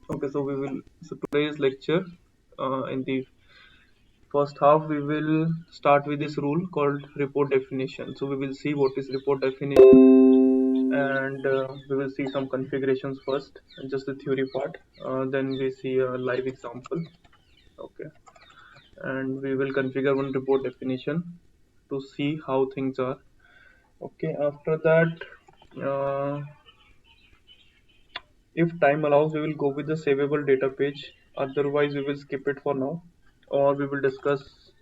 Okay, so today's lecture, in the first half, we will start with this rule called report definition. So we will see what is report definition, and we will see some configurations first, just the theory part. Then we see a live example. Okay, and we will configure one report definition to see how things are. Okay, after that, uh, if time allows, we will go with the savable data page. Otherwise, we will skip it for now, or we will discuss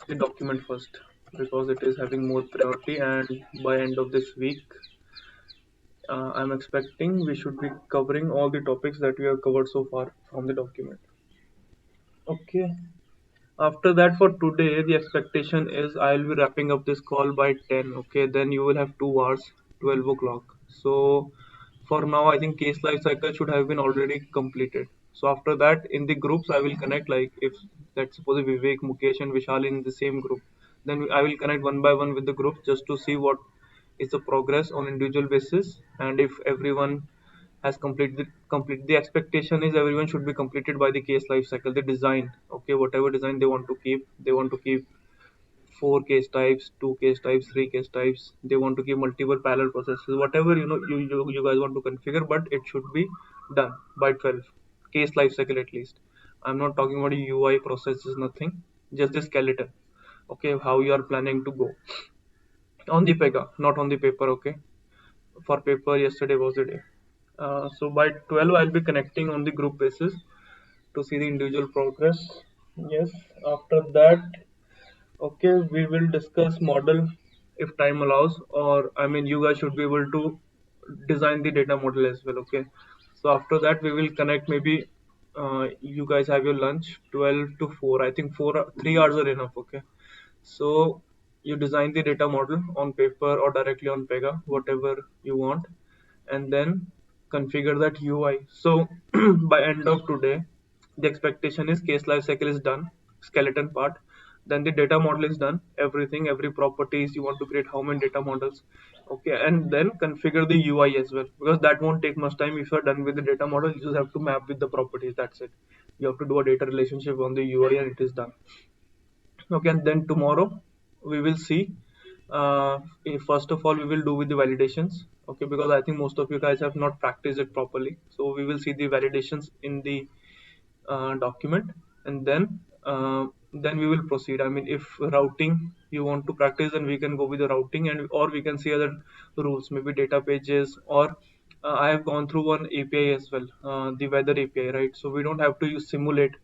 the document first because it is having more priority. And by end of this week, I'm expecting we should be covering all the topics that we have covered so far from the document. Okay. After that, for today, the expectation is I'll be wrapping up this call by 10. Okay, then you will have 2 hours, 12 o'clock. So for now, I think case life cycle should have been already completed. So after that, in the groups, I will connect, like if let's suppose Vivek, Mukesh, and Vishal in the same group, then I will connect one by one with the group just to see what is the progress on individual basis, and if everyone has complete the expectation is everyone should be completed by the case life cycle, the design. Okay, whatever design they want to keep 4 case types, 2 case types, 3 case types. They want to keep multiple parallel processes, whatever you guys want to configure, but it should be done by 12 case life cycle at least. I'm not talking about UI processes, nothing, just the skeleton. Okay, how you are planning to go on the pega, not on the paper. Okay, for paper yesterday was the day. So by 12 I'll be connecting on the group basis to see the individual progress. Yes, after that, okay, we will discuss model if time allows, or I mean you guys should be able to design the data model as well. Okay, so after that we will connect, maybe you guys have your lunch 12 to 4. I think 3 hours are enough. Okay, so you design the data model on paper or directly on pega, whatever you want, and then configure that UI. So by end of today, the expectation is case lifecycle is done, skeleton part. Then the data model is done, everything, every properties you want to create, how many data models. Okay, and then configure the UI as well, because that won't take much time. If you're done with the data model, you just have to map with the properties. That's it. You have to do a data relationship on the UI, and it is done. Okay, and then tomorrow we will see, first of all we will do with the validations. Okay, because I think most of you guys have not practiced it properly, so we will see the validations in the document, and then we will proceed. I mean, if routing you want to practice, then we can go with the routing, and or we can see other rules, maybe data pages, or I have gone through one API as well, the weather API, right? So we don't have to use simulate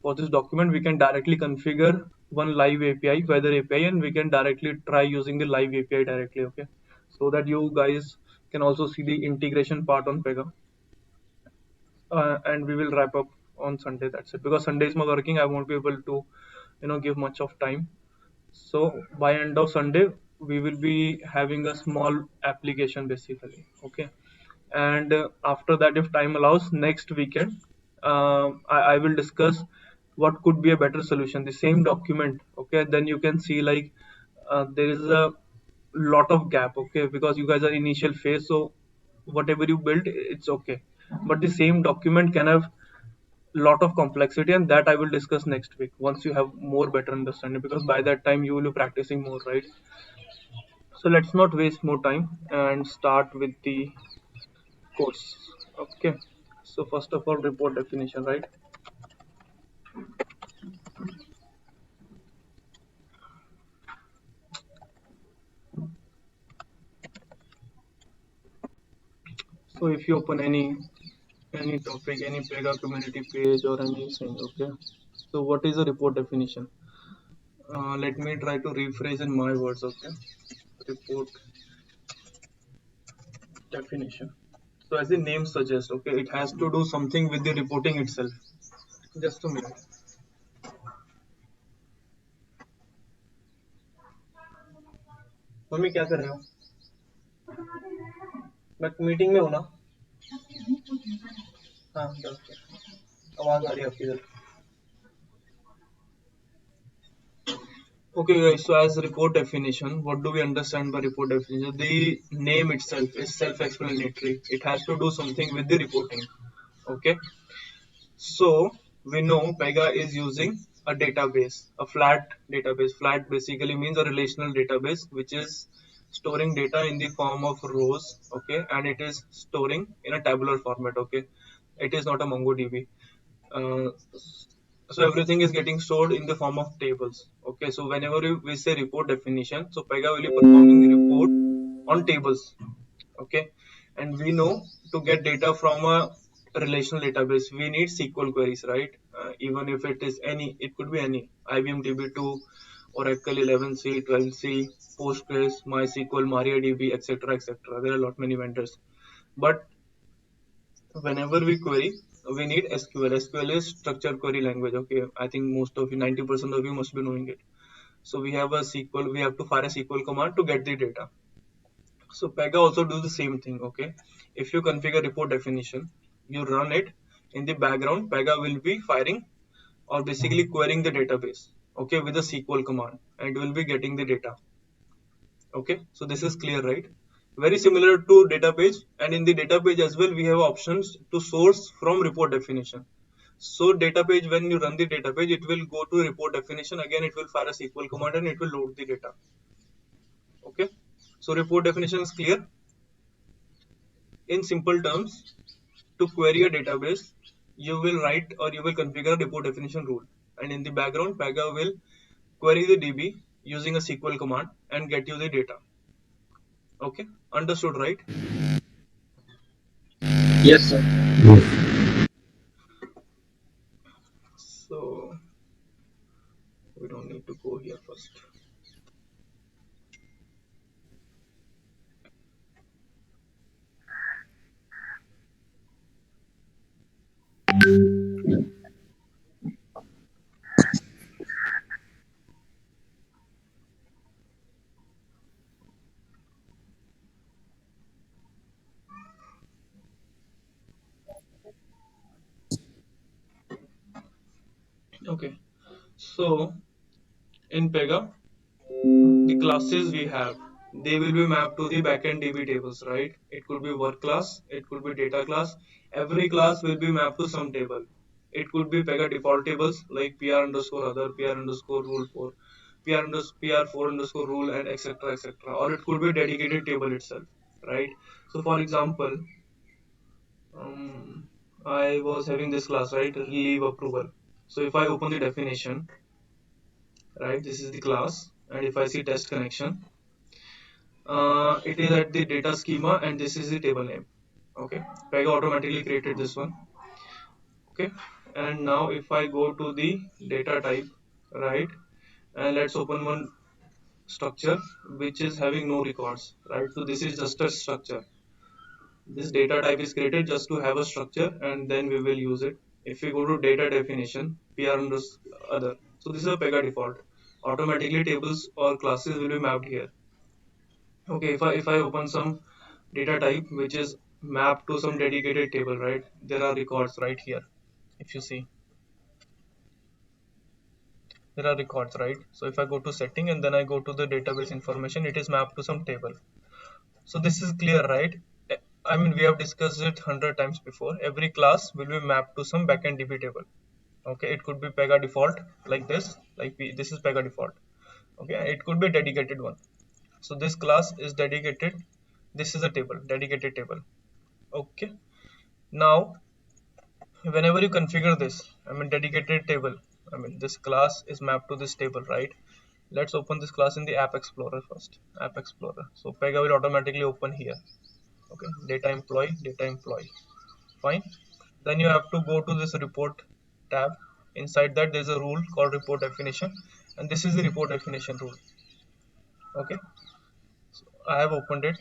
for this document. We can directly configure one live API, weather API, and we can directly try using the live API directly. Okay, so that you guys can also see the integration part on pega. And we will wrap up on Sunday. That's it, because Sunday is my working, I won't be able to give much of time. So by end of Sunday we will be having a small application basically. Okay, and after that, if time allows, next weekend, I will discuss what could be a better solution, the same document. Okay, then you can see, like, there is a lot of gap. Okay, because you guys are initial phase, so whatever you build, it's okay, but the same document can have lot of complexity, and that I will discuss next week once you have more better understanding, because by that time you will be practicing more, right? So let's not waste more time and start with the course. Okay, so first of all, report definition, right? So if you open any topic, any pega community page or anything, okay, so what is a report definition? Let me try to rephrase in my words. Okay, report definition. So as the name suggests, okay, it has to do something with the reporting itself. Just a minute. Mummy क्या कर रहे हो? मैं meeting में हूँ ना. हाँ, आवाज आ रही है आपकी इधर. Okay, guys, so as report definition, what do we understand by report definition? The name itself is self-explanatory. It has to do something with the reporting. Okay, so we know Pega is using a database, a flat database. Flat basically means a relational database which is storing data in the form of rows, okay, and it is storing in a tabular format, okay. It is not a MongoDB. Uh, so everything is getting stored in the form of tables, okay. So whenever we say report definition, so Pega will be performing the report on tables, okay. And we know to get data from a relational database we need SQL queries, right? Even if it is any, it could be any IBM DB2, Oracle 11c, 12c, Postgres, MySQL, MariaDB, etc., etc. There are a lot many vendors, but whenever we query we need SQL. SQL is structured query language, okay. I think most of you, 90% of you must be knowing it. So we have a SQL, we have to fire a SQL command to get the data. So Pega also do the same thing, okay. If you configure report definition, you run it in the background, Pega will be firing or basically querying the database, okay, with a SQL command, and will be getting the data. Okay, so this is clear, right? Very similar to database, and in the database as well, we have options to source from report definition. So database, when you run the database, it will go to report definition. Again, it will fire a SQL command and it will load the data. Okay, so report definition is clear. In simple terms, to query a database, you will write or you will configure a report definition rule, and in the background, Pega will query the DB using a SQL command and get you the data. Okay, understood, right? Yes, sir. So we don't need to go here first. Okay, so in Pega, the classes we have, they will be mapped to the backend DB tables, right? It could be work class, it could be data class. Every class will be mapped to some table. It could be Pega default tables like PR underscore other, PR underscore rule 4, PR4 underscore rule, and etc. etc. Or it could be a dedicated table itself, right? So for example, I was having this class, right? Leave approval. So if I open the definition, right, this is the class, and if I see test connection, it is at the data schema, and this is the table name. Okay, Pega automatically created this one. Okay, and now if I go to the data type, right, and let's open one structure which is having no records, right? So this is just a structure. This data type is created just to have a structure, and then we will use it. If we go to data definition, PR underscore other. So this is a Pega default. Automatically tables or classes will be mapped here. Okay, if I open some data type which is mapped to some dedicated table, right? There are records right here. If you see, there are records, right? So if I go to setting and then I go to the database information, it is mapped to some table. So this is clear, right? I mean, we have discussed it 100 times before. Every class will be mapped to some backend DB table. Okay, it could be Pega default like this, this is Pega default. Okay, it could be a dedicated one. So this class is dedicated. This is a table, dedicated table. Okay. Now, whenever you configure this, I mean dedicated table, I mean this class is mapped to this table, right? Let's open this class in the App Explorer first. App Explorer. So Pega will automatically open here. Okay, data employee. Fine. Then you have to go to this report tab. Inside that there's a rule called report definition, and this is the report definition rule. Okay, so I have opened it.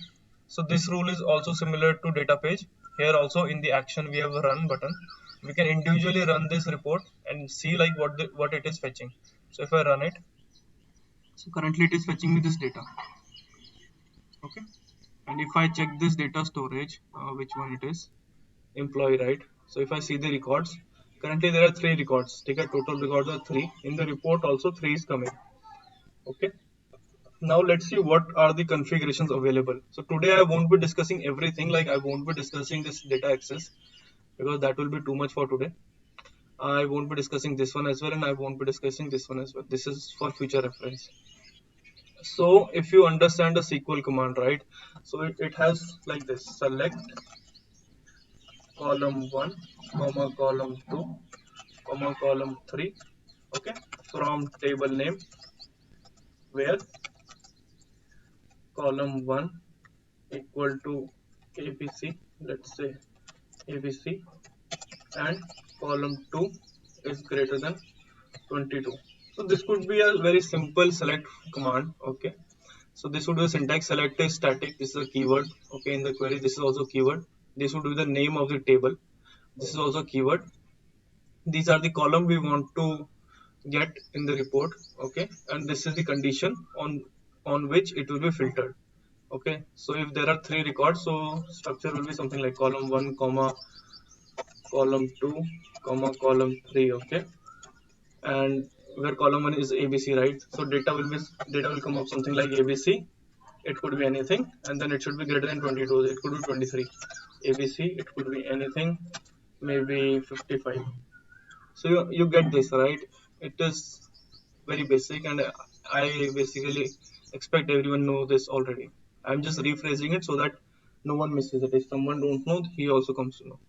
So this rule is also similar to data page. Here also in the action we have a run button. We can individually run this report and see like what it is fetching. So if I run it, so currently it is fetching me this data. Okay, and if I check this data storage, which one it is, employee, right? So if I see the records, currently there are three records. Take a total records are three. In the report also three is coming. Okay. Now let's see what are the configurations available. So today I won't be discussing everything, like I won't be discussing this data access. because that will be too much for today. I won't be discussing this one as well, and I won't be discussing this one as well. This is for future reference. So if you understand the SQL command, right? So it has like this: select column 1, comma column 2, comma column 3, okay, from table name, where column 1 equal to ABC, let's say ABC, and column 2 is greater than 22. So this could be a very simple select command, okay. So this would be syntax: select is static, this is a keyword, okay, in the query. This is also keyword. This would be the name of the table. This is also keyword. These are the column we want to get in the report, okay, and this is the condition on which it will be filtered, okay. So if there are three records, so structure will be something like column 1, comma column 2, comma column 3, okay, and where column 1 is ABC, right? So data will come up something like ABC. It could be anything, and then it should be greater than 22. It could be 23. ABC, it could be anything, maybe 55. So you get this, right? It is very basic, and I basically expect everyone know this already. I'm just rephrasing it so that no one misses it. If someone don't know, he also comes to know.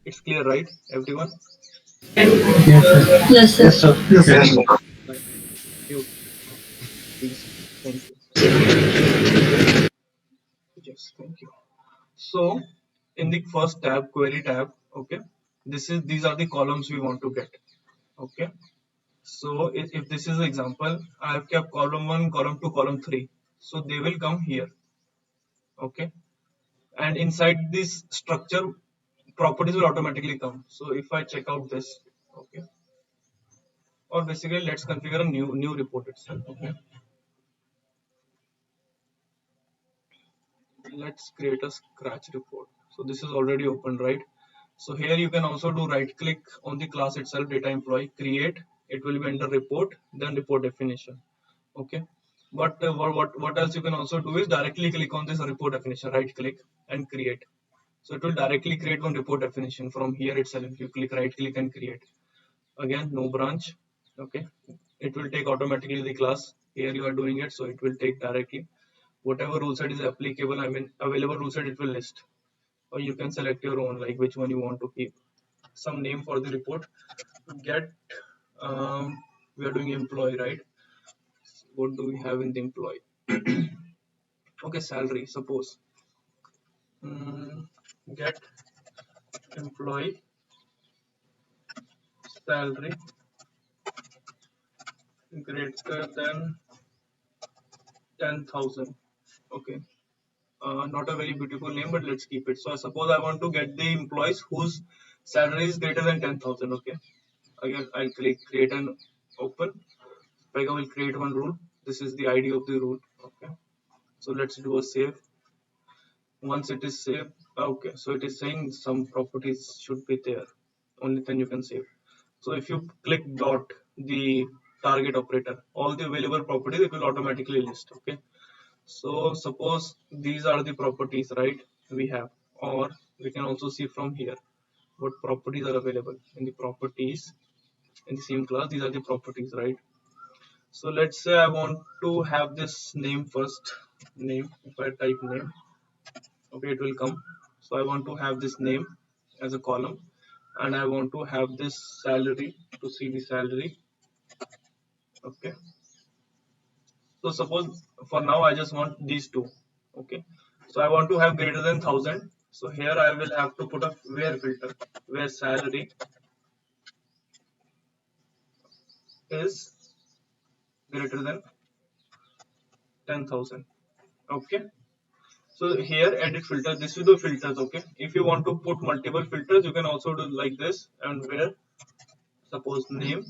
It's clear, right, everyone? Yes, Yes, sir. sir. Yes, sir. Right. You, please. Thank you. Yes, thank you. So in the first tab, query tab, okay, these are the columns we want to get. Okay. So if this is the example, I have kept column 1, column 2, column 3. So they will come here. Okay. And inside this structure, properties will automatically come. So if I check out this, okay, or basically let's configure a new report itself. Okay. Let's create a scratch report. So this is already open, right? So here you can also do right click on the class itself, data employee, create. It will be under report, then report definition. Okay. But what else you can also do is directly click on this report definition, right click and create. So it will directly create one report definition from here itself. If you click right click and create, again no branch, okay, it will take automatically the class. Here you are doing it, so it will take directly whatever rule set is applicable, I mean available rule set, it will list, or you can select your own, like which one you want to keep. Some name for the report. Get, we are doing employee, right? What do we have in the employee? Okay, salary, suppose. Get employee salary greater than 10,000. Okay, not a very beautiful name, but let's keep it. So I suppose I want to get the employees whose salary is greater than 10,000. Okay, again I'll click create and open. Pega will create one rule. This is the ID of the rule. Okay, so let's do a save. Once it is saved, okay, so it is saying some properties should be there, only then you can save. So if you click dot, the target operator, all the available properties it will automatically list. Okay, so suppose these are the properties, right, we have, or we can also see from here what properties are available in the properties. In the same class, these are the properties, right? So let's say I want to have this name first. Name, if I type name, okay, it will come. So I want to have this name as a column, and I want to have this salary to see the salary. Okay, so suppose for now I just want these two. Okay, so I want to have greater than 1,000. So here I will have to put a where filter, where salary is greater than 10,000. Okay, so here edit filter, this is the filters. Okay, if you want to put multiple filters, you can also do like this, and where suppose name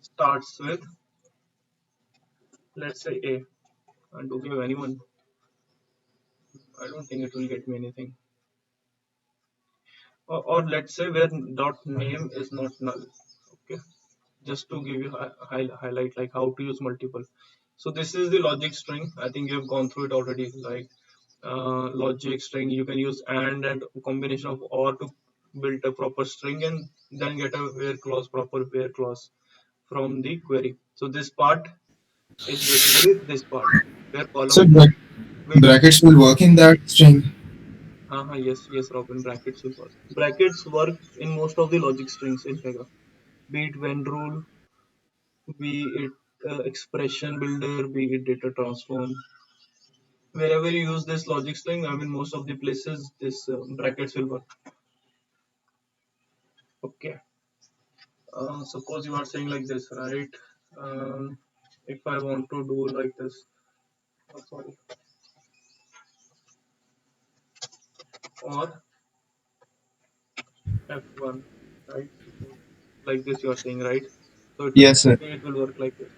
starts with, let's say A, and to give anyone, I don't think it will get me anything. Or let's say where dot name is not null. Okay, just to give you highlight like how to use multiple. So this is the logic string. I think you have gone through it already, right? logic string. You can use and a combination of or to build a proper string and then get a where clause, proper where clause from the query. So this part is basically this part where So column 2 will be. brackets will work in that string. Yes, yes, Robin, brackets will work. Brackets work in most of the logic strings in Pega, be it when rule, be it expression builder, be it data transform. Wherever you use this logic string, I mean, most of the places, this brackets will work. Okay. Suppose you are saying like this, right? Um, if I want to do like this, sorry, or F1, right? Suppose like this you are saying, right? So Yes, sir. it will work like this.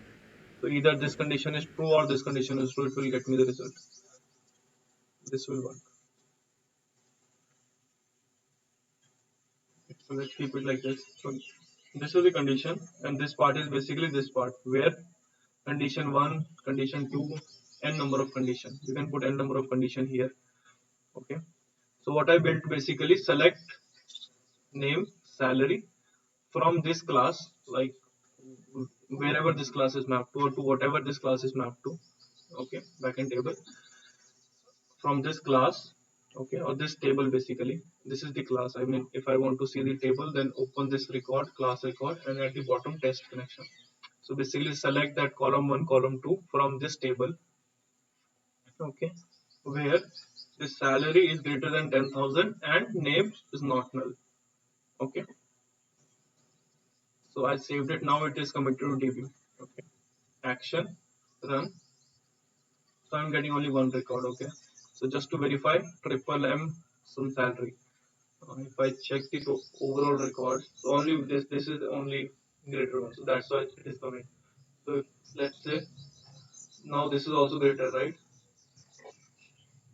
So either this condition is true or this condition is true, it will get me the result. This will work. So let's keep it like this. So this is the condition, and this part is basically this part where condition 1, condition 2, n number of condition. You can put n number of condition here. Okay. So what I built basically select name salary from this class, like wherever this class is mapped to or to whatever this class is mapped to. Okay, backend table from this class. Okay, or this table basically. This is the class. I mean, if I want to see the table, then open this record, class record, and at the bottom test connection. So basically select that column 1, column 2 from this table. Okay, where the salary is greater than 10,000 and name is not null. Okay, so I saved it. Now it is committed to DB. Okay, action, run. So I'm getting only one record. Okay, so just to verify, triple M some salary. If I check the overall record, so only this is the only greater one. So that's why it is coming. So if, let's say now this is also greater, right?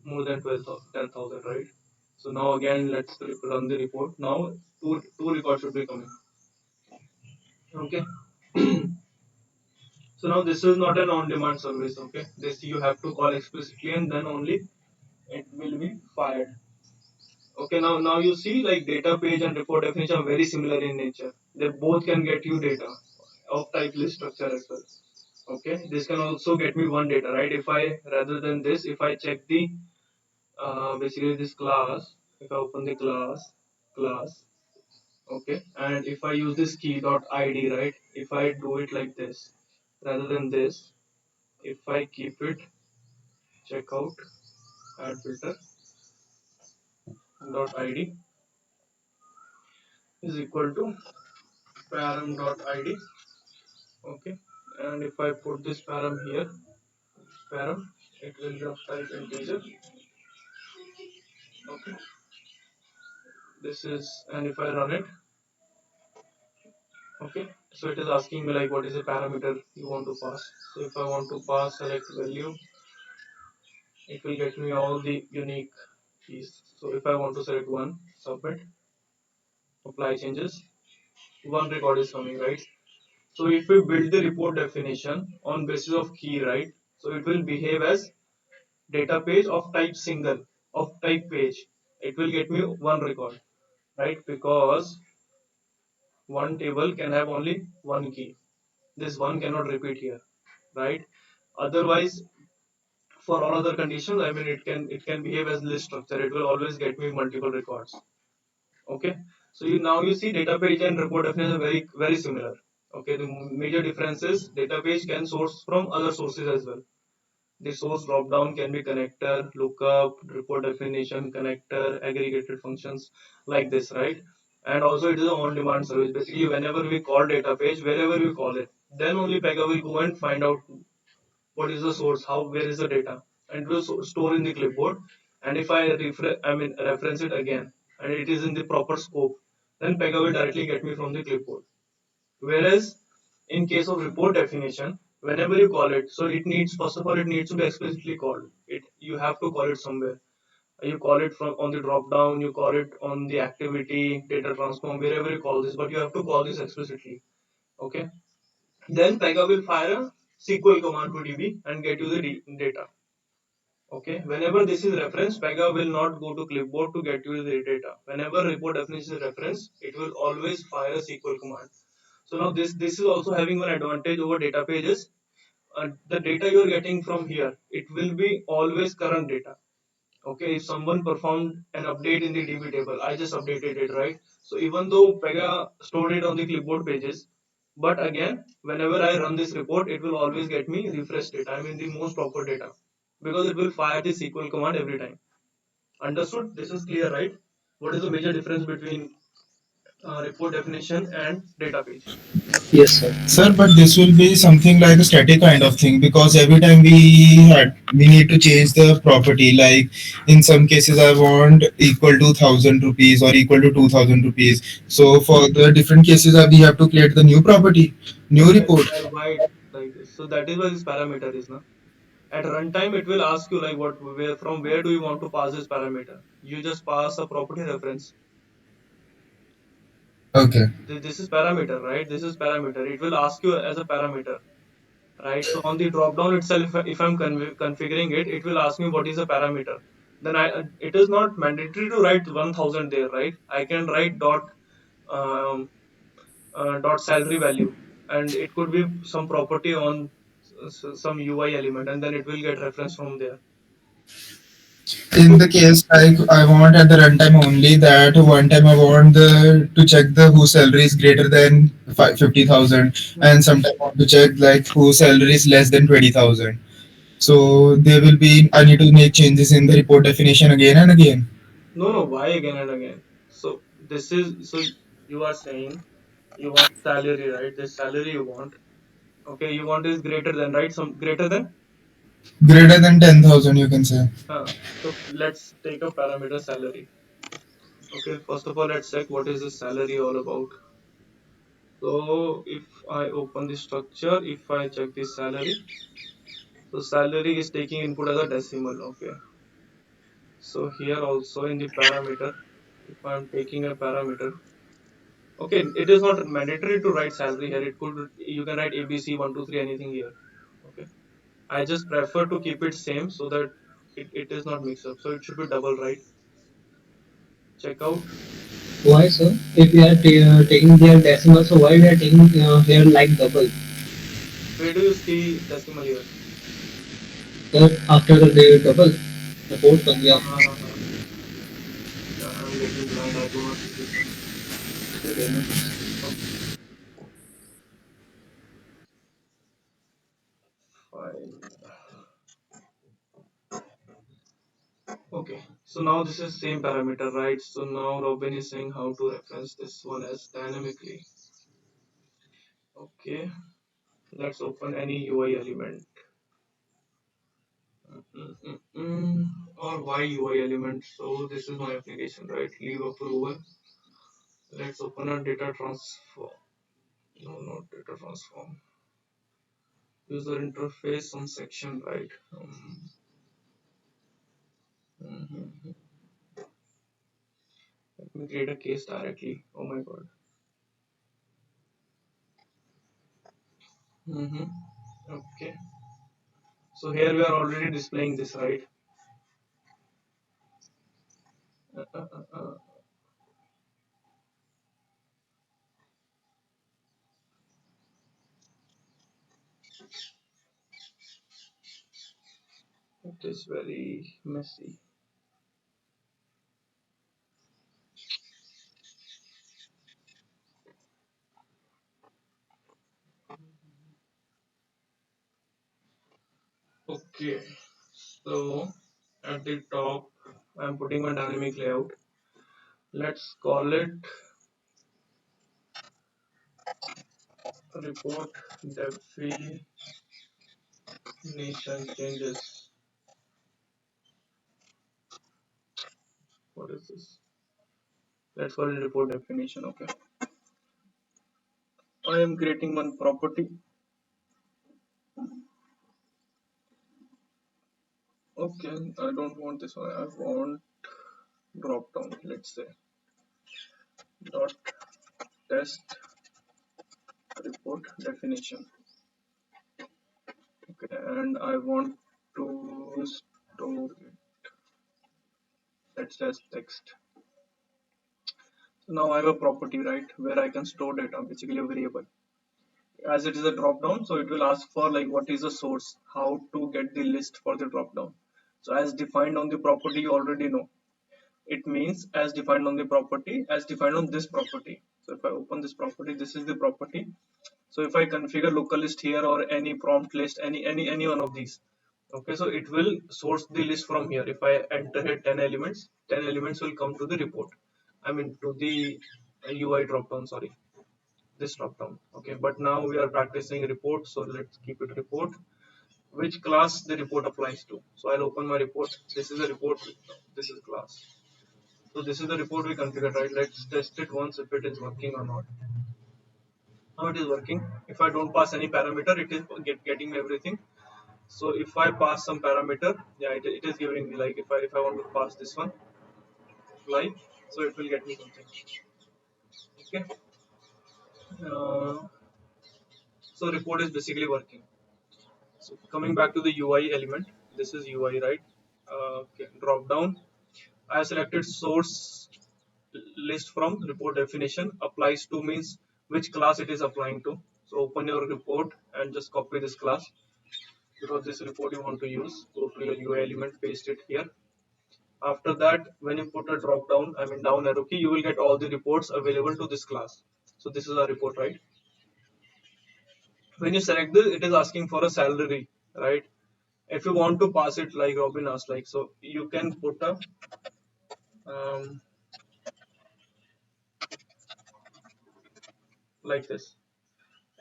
More than 10,000, right? So now again let's run the report. Now two records should be coming. Okay. So now this is not an on-demand service. Okay. This you have to call explicitly and then only it will be fired. Okay. Now you see like data page and report definition are very similar in nature. They both can get you data of type list structure as well. Okay. This can also get me one data, right? If I rather than this, if I check the basically this class, if I open the class, okay, and if I use this key dot id, right? If I do it like this rather than this, if I keep it checkout add filter dot id is equal to param dot id. Okay, and if I put this param here, param, it will just type integer. Okay, this is, and if I run it, okay, so it is asking me like what is the parameter you want to pass. So if I want to pass select value, it will get me all the unique keys. So if I want to select one, submit, apply changes, one record is coming, right? So if we build the report definition on basis of key, right? So it will behave as data page of type single, of type page. It will get me one record, right? Because one table can have only one key. This one cannot repeat here, right? Otherwise, for all other conditions, I mean, it can behave as list structure. It will always get me multiple records. Okay, so now you see data page and report definition are very similar. Okay, the major difference is data page can source from other sources as well. The source drop down can be connector, lookup, report definition, connector, aggregated functions like this, right? And also it is an on-demand service. Basically, whenever we call data page, wherever we call it, then only Pega will go and find out what is the source, how, where is the data, and it will store in the clipboard. And if I reference it again, and it is in the proper scope, then Pega will directly get me from the clipboard. Whereas in case of report definition, whenever you call it, so it needs, first of all, it needs to be explicitly called. It you have to call it somewhere. You call it from on the drop down, you call it on the activity, data transform, wherever you call this, but you have to call this explicitly. Okay. Then Pega will fire a SQL command to DB and get you the data. Okay, whenever this is reference, Pega will not go to clipboard to get you the data. Whenever report definition is reference, it will always fire a SQL command. So now this is also having one advantage over data pages. The data you are getting from here, it will be always current data. Okay, if someone performed an update in the DB table, I just updated it, right? So even though Pega stored it on the clipboard pages, but again, whenever I run this report, it will always get me refresh data. I mean the most proper data because it will fire the SQL command every time. Understood? This is clear, right? What is the major difference between report definition and data page? Yes, sir. Sir, but this will be something like a static kind of thing because every time we need to change the property. Like in some cases, I want equal to 1,000 rupees or equal to 2,000 rupees. So for the different cases, we have to create the new property, new report. That's why it's like this. So that is why this parameter is now. At runtime, it will ask you like what where from where do you want to pass this parameter. You just pass a property reference. Okay. This is parameter, right? This is parameter. It will ask you as a parameter, right? So on the drop down itself, if I'm configuring it, it will ask me what is a parameter. Then it is not mandatory to write 1000 there, right? I can write um, dot salary value, and it could be some property on some UI element, and then it will get reference from there. In the case like I want at the runtime only that one time I want to check the whose salary is greater than 50,000 and Mhm. sometimes I want to check like whose salary is less than 20,000. So there will be I need to make changes in the report definition again and again. No, no, why again and again? So this is so you are saying you want salary, right? This salary you want. Okay, you want is greater than, right? Some greater than. Greater than 10,000 you can say. So let's take a parameter salary. Okay, first of all, let's check what is the salary all about. So if I open the structure, if I check the salary, so salary is taking input as a decimal. Okay, so here also in the parameter, if I'm taking a parameter, okay, it is not mandatory to write salary here. It could you can write ABC 123 anything here. Okay, I just prefer to keep it same so that it is not mixed up. So it should be double, right? Check out. Why, sir? If we are taking their decimal, so why we are taking here like double? Where do you see decimal here? After the double, the fourth one, yeah. Uh, yeah, I'm getting blind. I do not see this one. Okay, fine. Okay, so now this is same parameter, right? So now Robin is saying how to reference this one as dynamically. Okay, let's open any UI element. Or Y UI element. So this is my application, right? Leave approval. Let's open a data transform. No, not data transform. User interface, some section, right? Mhm. Let me create a case directly. Oh my god. Mm-hmm. Okay. So here we are already displaying this, right? Uh, uh, uh, uh. It is very messy. Okay. So at the top, I'm putting my dynamic layout. Let's call it report definition changes. What is this? Let's call it report definition. Okay. I am creating one property. Okay. I don't want this one. I want drop down. Let's say dot test report definition. Okay. And I want to store that says text. So now I have a property, right, where I can store data, basically a variable. As it is a drop down, so it will ask for like what is the source, how to get the list for the drop down. So as defined on the property, you already know. It means as defined on the property, as defined on this property. So if I open this property, this is the property. So if I configure local list here or any prompt list, any one of these, okay, so it will source the list from here. If I enter here 10 elements, 10 elements will come to the report. I mean to the UI dropdown, sorry, this dropdown. Okay, but now we are practicing report, so let's keep it report. Which class the report applies to? So I'll open my report. This is a report. This is class. So this is the report we configured, right? Let's test it once if it is working or not. Now it is working. If I don't pass any parameter, it is getting me everything. So if I pass some parameter, yeah, it is giving me, like if I want to pass this one, like, so it will get me something. Okay. So report is basically working. So coming back to the UI element, this is UI, right? Okay, drop down. I selected source list from report definition. Applies to means which class it is applying to. So open your report and just copy this class, because this report you want to use. Go to your UI element, paste it here. After that, when you put a drop down, I mean down arrow key, you will get all the reports available to this class. So this is our report, right? When you select this, it is asking for a salary, right? If you want to pass it like Robin asked, like, so you can put a like this,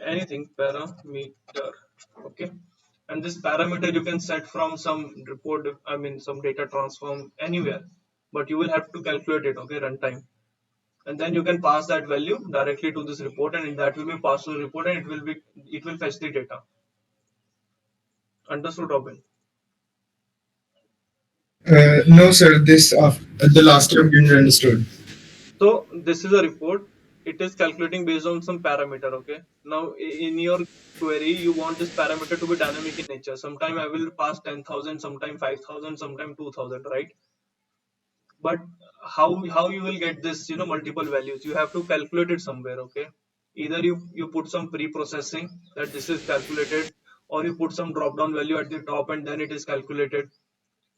anything parameter, okay, and this parameter you can set from some report, I mean some data transform anywhere, but you will have to calculate it, okay, runtime, and then you can pass that value directly to this report, and that will be passed to the report, and it will fetch the data. Understood, Robin? No, sir. This the last term didn't understood. So this is a report. It is calculating based on some parameter. Okay. Now in your query, you want this parameter to be dynamic in nature. Sometime I will pass 10,000, sometime 5,000, sometime 2,000, right? But how you will get this, multiple values? You have to calculate it somewhere. Okay. Either you put some pre-processing that this is calculated, or you put some drop down value at the top and then it is calculated.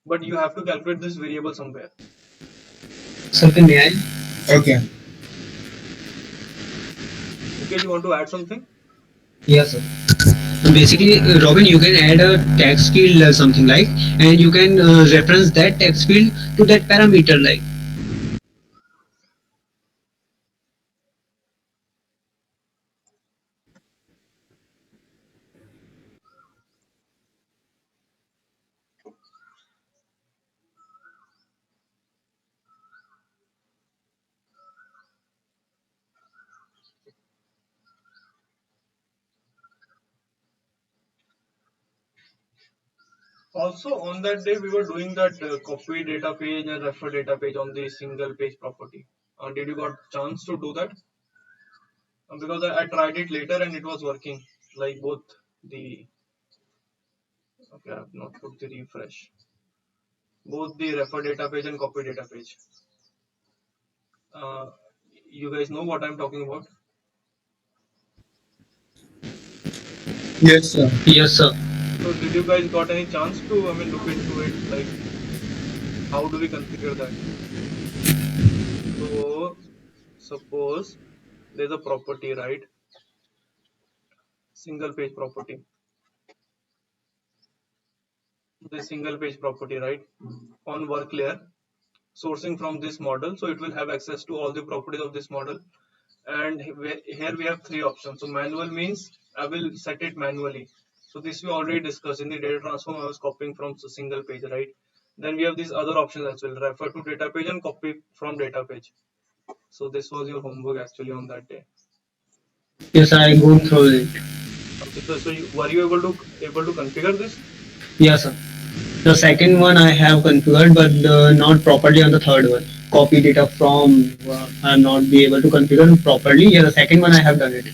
But you have to calculate this variable somewhere. Something may I? Okay. Okay, you want to add something? Yes, sir. Basically, Robin, you can add a text field or something like, and you can reference that text field to that parameter like. Also, on that day, we were doing that copy data page and refer data page on the single page property. Did you got chance to do that? Because I tried it later and it was working. Like both the, okay, I have not put the refresh. Both the refer data page and copy data page. Uh, you guys know what I'm talking about? Yes, sir. Yes, sir. So did you guys got any chance to, look into it? Like, how do we configure that? So suppose there's a property, right? Single page property. The single page property, right? On work layer, sourcing from this model, so it will have access to all the properties of this model. And here we have three options. So manual means I will set it manually. So this we already discussed in the data transform. I was copying from a single page, right? Then we have these other options as well: refer to data page and copy from data page. So this was your homework actually on that day. Yes, I go through it. Okay, so were you able to configure this? Yes, sir. The second one I have configured, but not properly on the third one. Copy data from, I'm not be able to configure properly. Yeah, the second one I have done it.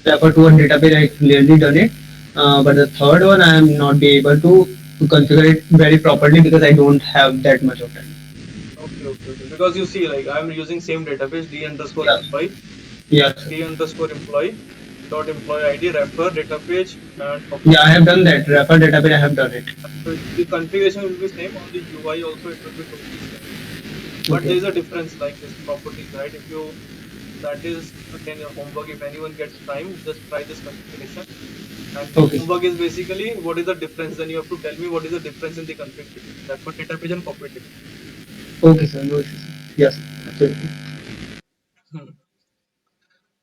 Refer to one database, I clearly done it. But the third one I am not be able to to configure it very properly because I don't have that much of time. Okay. Because you see, like I'm using same database d underscore Yeah. employee, Yeah, sir. d underscore employee dot employee ID refer data page and copy Yeah, I data. have done that. Refer database, I have done it. So the configuration will be same on the UI also it will be totally same. But there Okay. is a difference like this properties, right? If you that is again your homework. If anyone gets time, just try this configuration. And the Okay, sir. homework is basically what is the difference. Then you have to tell me what is the difference in the config between refer data page and copy data. Okay, sir. No issues. Yes, absolutely. Hmm.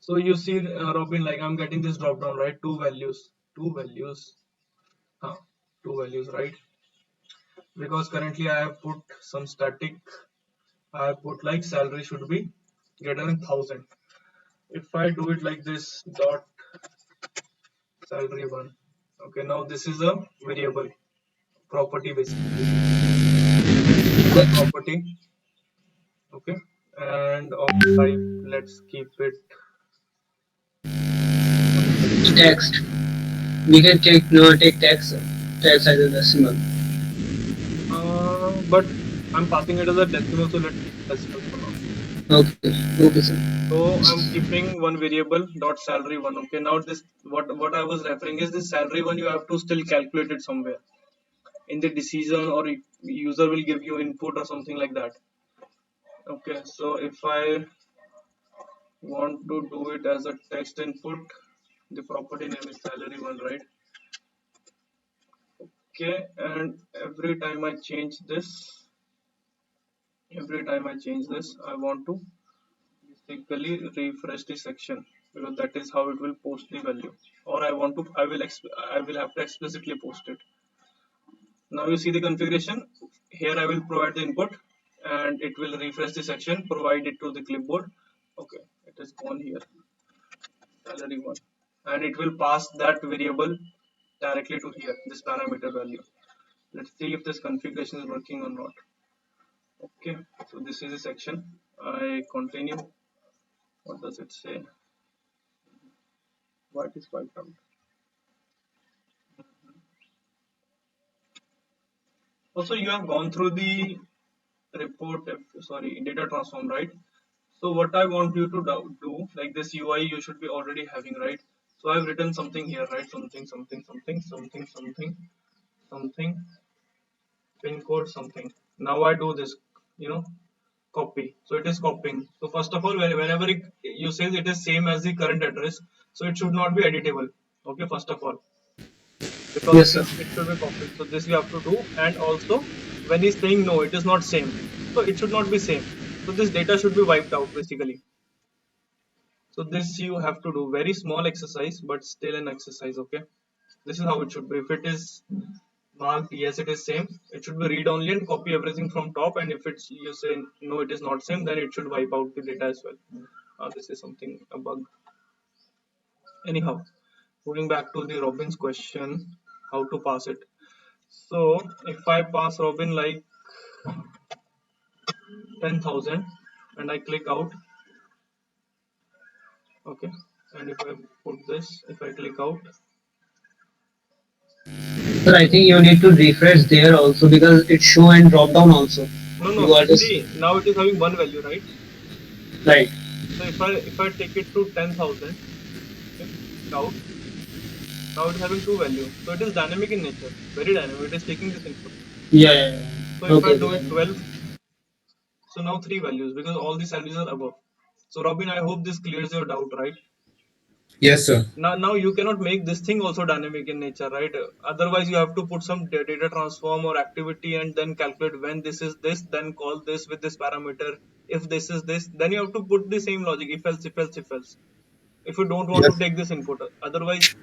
So you see, Robin, like I'm getting this drop down, right? Two values, huh? Two values, right? Because currently I have put some static. I have put like salary should be greater than 1,000. If I do it like this, dot salary one. Okay, now this is a variable property basically. This is one property. Okay, and of type, let's keep it one value. Text. We can take no take text. Text as a decimal. But I'm passing it as a decimal, so let's keep decimal for now. Okay. Okay, sir. So I'm keeping one variable dot salary one. Okay, now this what I was referring is this salary one. You have to still calculate it somewhere in the decision, or user will give you input or something like that. Okay, so if I want to do it as a text input, the property name is salary one, right? Okay, and every time I change this, I want to basically refresh the section because that is how it will post the value. Or I will have to explicitly post it. Now you see the configuration. Here I will provide the input, and it will refresh the section, provide it to the clipboard. Okay, it is gone here, salary one, and it will pass that variable directly to here, this parameter value. Let's see if this configuration is working or not. Okay, so this is a section. I continue. What does it say? What is wiped out? Also, you have gone through the data transform, right? So what I want you to do, like this UI, you should be already having, right? So I've written something here, right? Something, pin code, something. Now I do this, you know, copy. So it is copying. So first of all, whenever you say it is same as the current address, so it should not be editable. Okay, first of all, because Yes, sir. it should be copied. So this you have to do, and also when he's saying no, it is not same. So it should not be same. So this data should be wiped out basically. So this you have to do very small exercise, but still an exercise. Okay, this is how it should be. If it is marked yes, it is same, it should be read only and copy everything from top. And if it's you say no, it is not same, then it should wipe out the data as well. This is something a bug. Anyhow, going back to the Robin's question, how to pass it. So if I pass Robin like 10,000 and I click out, okay, and if I put this, if I click out, Sir, I think you need to refresh there also because it show and drop down also. no, You are just see now it is having one value, right? right. So if I take it to 10,000, okay, click out, now it is having two values. So it is dynamic in nature, very dynamic. It is taking this input. Yeah, yeah, yeah. So if I Okay, do it okay. 12, so now three values because all these values are above. So Robin, I hope this clears your doubt, right? Yes, sir. Now you cannot make this thing also dynamic in nature, right? Otherwise you have to put some data transform or activity and then calculate when this is this, then call this with this parameter. If this is this, then you have to put the same logic, if else, if you don't want to Yes. take this input. Otherwise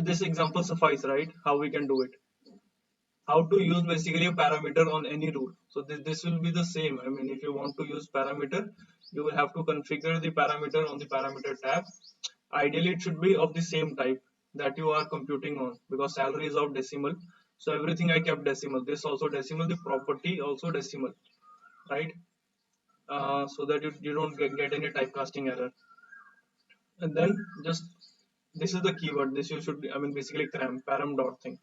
this example suffice, right? How we can do it, how to use basically a parameter on any rule. So this will be the same. I mean, if you want to use parameter, you will have to configure the parameter on the parameter tab. Ideally it should be of the same type that you are computing on, because salary is of decimal. So everything I kept decimal, this also decimal, the property also decimal, right? So that you don't get any typecasting error. And then just this is the keyword, this you should be, I mean basically param dot thing.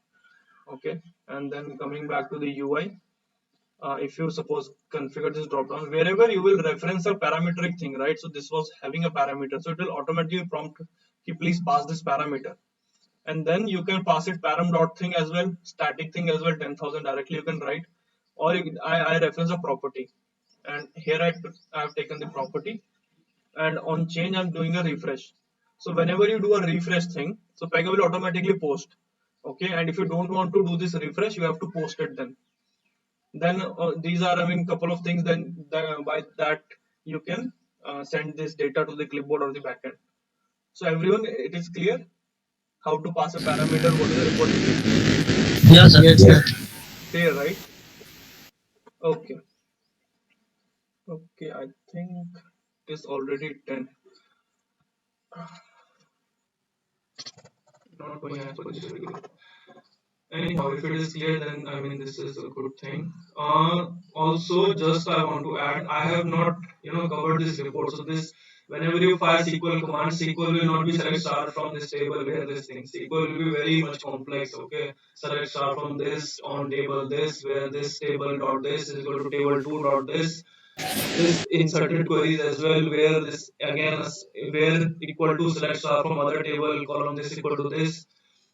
Okay, and then coming back to the UI, if you suppose configure this drop down, wherever you will reference a parametric thing, right? So this was having a parameter, so it will automatically prompt you please pass this parameter, and then you can pass it param dot thing as well, static thing as well, 10,000 directly you can write, or I reference a property, and here I have taken the property, and on change I'm doing a refresh. So whenever you do a refresh thing, so Pega will automatically post. Okay, and if you don't want to do this refresh, you have to post it then. Then these are, I mean, couple of things. Then by that you can send this data to the clipboard or the backend. So everyone, it is clear how to pass a parameter, what is the report definition. Yeah, sir. Yes, Yeah. sir. Clear, right? Okay. Okay, I think it is already 10. Not going as per the schedule. Anyhow, if it is clear, then I mean this is a good thing. Also, just I want to add, I have not covered this report. So this, whenever you fire SQL command, SQL will not be select star from this table where this thing. SQL will be very much complex. Okay, select star from this on table this, where this table dot this is equal to table two dot this inserted queries as well, where this again where equal to select star from other table column this equal to this.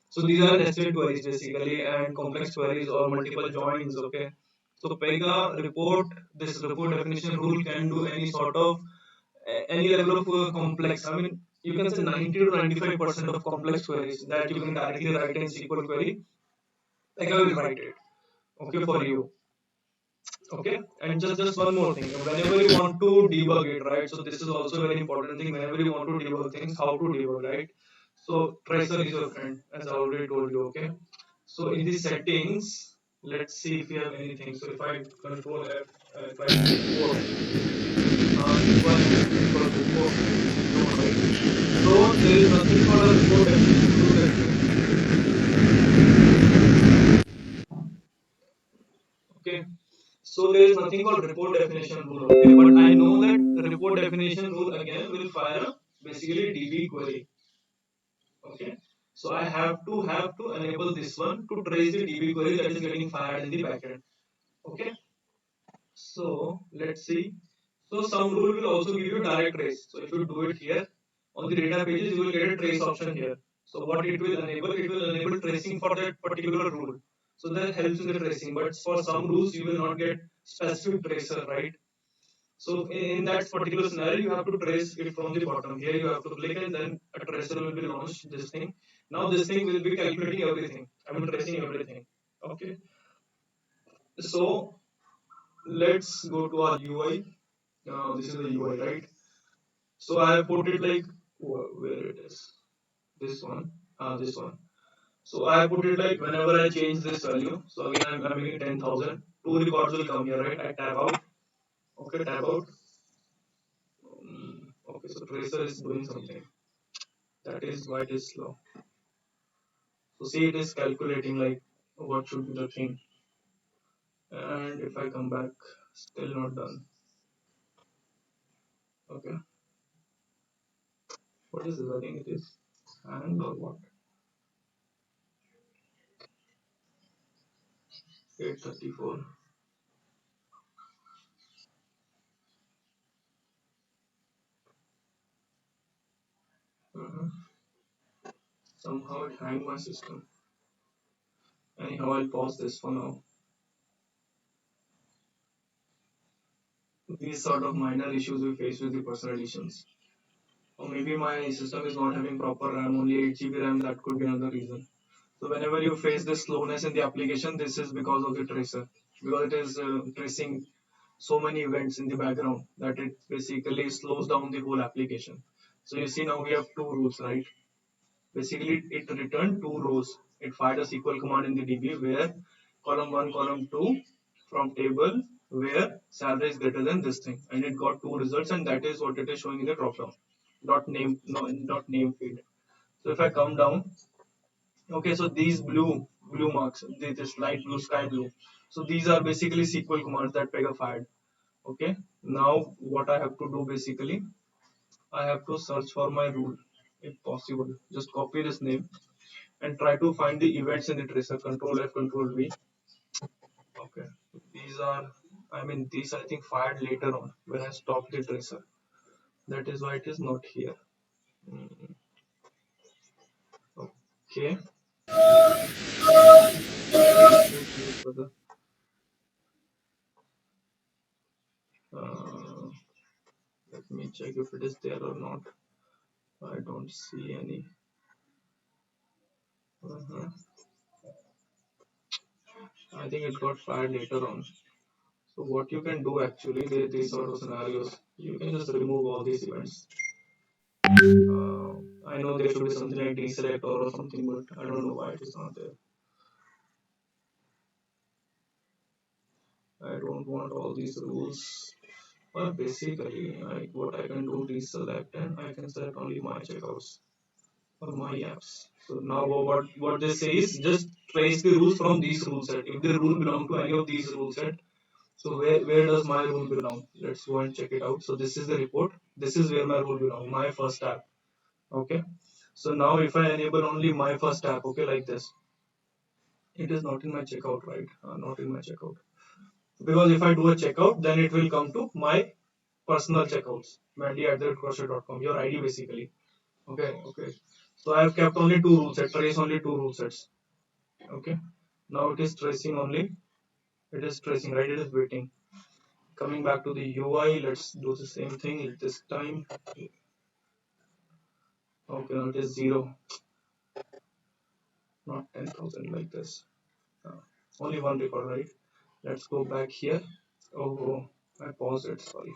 So these are nested queries basically, and complex queries or multiple joins. Okay. So Pega report, this report definition rule can do any sort of any level of complex. I mean, you can say 90 to 95% of complex queries that you can directly write in SQL query. Pega will write it. Okay, for you. Okay, and just one more thing. Whenever you want to debug it, right? So this is also a very important thing. Whenever you want to debug things, how to debug, right? So tracer is your friend, as I already told you. Okay. So in the settings, let's see if you have anything. So if I control F, if I do report, UI is called report. No, right? So there is nothing called a report definition rule actually. Okay. So there is nothing called report definition rule. Okay, but I know that the report definition rule again will fire a basically DB query. Okay. So I have to enable this one to trace the DB query that is getting fired in the backend. Okay. So let's see. So some rule will also give you direct trace. So if you do it here on the data pages, you will get a trace option here. So what it will enable tracing for that particular rule. So that helps in the tracing. But for some rules, you will not get specific tracer, right? So in that particular scenario, you have to trace it from the bottom. Here you have to click and then a tracer will be launched. This thing. Now this thing will be calculating everything. I mean tracing everything. Okay. So let's go to our UI. This is the UI, right? So I have put it like where it is. This one. This one. So I have put it like whenever I change this value. So again I'm making 10,000. Two records will come here, right? I tab out. Okay, tab out. Okay, so tracer is doing something. That is why it is slow. So see, it is calculating like what should be the thing. And if I come back, still not done. Okay, what is this? I think it is hang or what? 834. Somehow it hanged my system. Anyhow, I'll pause this for now. These sort of minor issues we face with the personal editions. Or maybe my system is not having proper RAM, only 8 GB RAM, that could be another reason. So whenever you face this slowness in the application, this is because of the tracer. Because it is tracing so many events in the background that it basically slows down the whole application. So you see now we have two rules, right? Basically it returned two rows. It fired a SQL command in the DB where column 1, column 2 from table where salary is greater than this thing, and it got two results, and that is what it is showing in the drop down. Dot name, no, dot name field. So if I come down, okay, so these blue marks, this light blue, sky blue. So these are basically SQL commands that Pega fired. Okay, now what I have to do basically, I have to search for my rule if possible. Just copy this name and try to find the events in the tracer. Control F, Control V. Okay, these are, I mean, these I think fired later on when I stopped the tracer. That is why it is not here. Mm, okay. Further. Uh, Let me check if it is there or not. I don't see any. Uh-huh. I think it got fired later on. So what you can do actually, these sort of scenarios, you can just remove all these events. I know there should be something like deselect or something, but I don't know why it is not there. I don't want all these rules. Or basically, what I can do deselect and I can select only my checkouts or my apps. So now what they say is just trace the rules from these rule set. If the rule belong to any of these rule set, so where does my rule belong? Let's go and check it out. So this is the report. This is where my rule belong. My first tab. Okay. So now if I enable only my first tab, okay, like this, it is not in my checkout, right? Not in my checkout. Because if I do a checkout, then it will come to my personal checkouts, mandy@crochet.com, your ID basically. Okay. So I have kept only two rule sets, trace only two rule sets. Okay. Now it is tracing only. It is tracing, right? It is waiting. Coming back to the UI, let's do the same thing this time. Okay, now it is 0, not 10,000 like this. Only one record, right? Let's go back here. Oh, I paused it, sorry.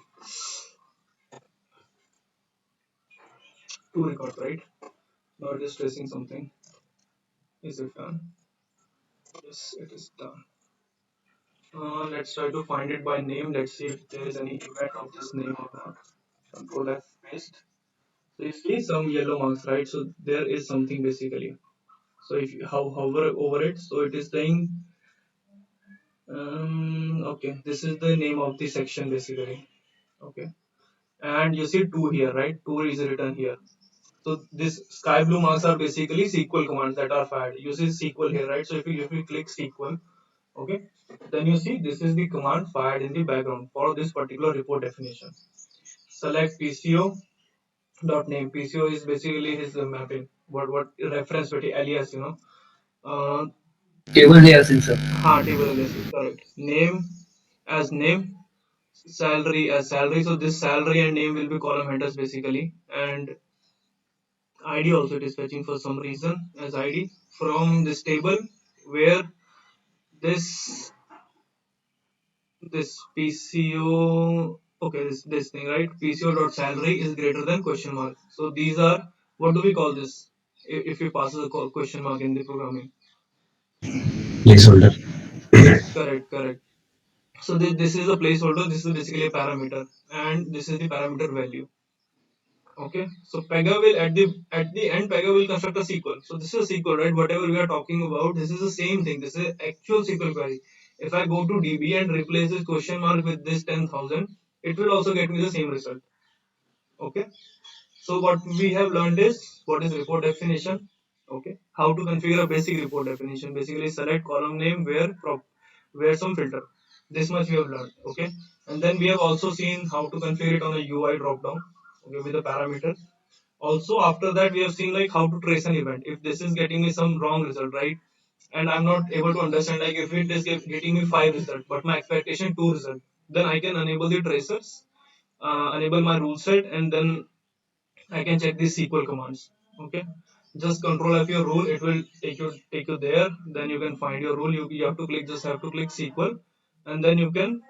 Two records, right? Now it is tracing something. Is it done? Yes, it is done. Let's try to find it by name. Let's see if there is any event of this name or not. Control F paste. So you see some yellow marks, right? So there is something basically. So if you hover over it, so it is saying, okay, this is the name of the section basically. Okay, and you see two here, right? Two is written here. So this sky blue marks are basically SQL commands that are fired. You see SQL here, right? So if you click SQL, okay, then you see this is the command fired in the background for this particular report definition. Select PCO dot name. PCO is basically his mapping. What reference to alias, you know. Table aliasing, sir. Table aliases, correct. Name as name, salary as salary. So this salary and name will be column headers basically, and ID also it is fetching for some reason as ID from this table where this PCO, okay, this thing, right? PCO dot salary is greater than question mark. So these are, what do we call this if we pass the question mark in the programming? Placeholder. Correct. So this is a placeholder. This is basically a parameter, and this is the parameter value. Okay, so Pega will at the end Pega will construct a SQL. So this is a SQL, right? Whatever we are talking about, this is the same thing. This is actual SQL query. If I go to DB and replace this question mark with this 10,000, it will also get me the same result. Okay, so what we have learned is what is report definition. Okay, how to configure a basic report definition. Basically, select column name where some filter. This much we have learned. Okay, and then we have also seen how to configure it on a UI drop down. Okay, with the parameter. Also after that we have seen like how to trace an event if this is getting me some wrong result, right? And I'm not able to understand, like if it is getting me 5 result but my expectation 2 result, then I can enable the tracers, enable my rule set, and then I can check these SQL commands. Okay, just control F your rule, it will take you there, then you can find your rule. You have to click, just have to click SQL, and then you can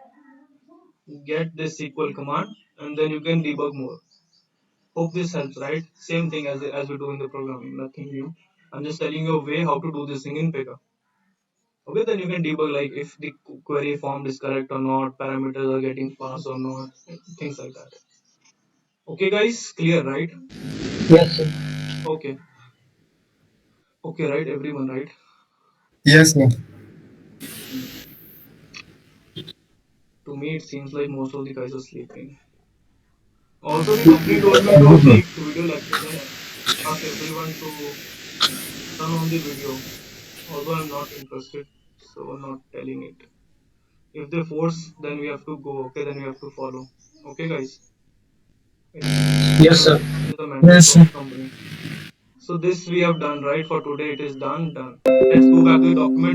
get this SQL command, and then you can debug more. Hope this helps, right? Same thing as we do in the programming, nothing new. I'm just telling you a way how to do this thing in Pega. Okay, then you can debug like if the query formed is correct or not, parameters are getting passed or not, things like that. Okay, guys, clear, right? Yes, sir. Okay, okay, right, everyone, right? Yes, sir. To me, it seems like most of the guys are sleeping. Also, the company told me to take video lectures and ask everyone to turn on the video. Although I'm not interested, so I'm not telling it. If they force, then we have to go. Okay, then we have to follow. Okay, guys. Yes, sir. It is the mandate Yes, of sir. the company. So this we have done, right? For today, it is done. Let's go back to the document.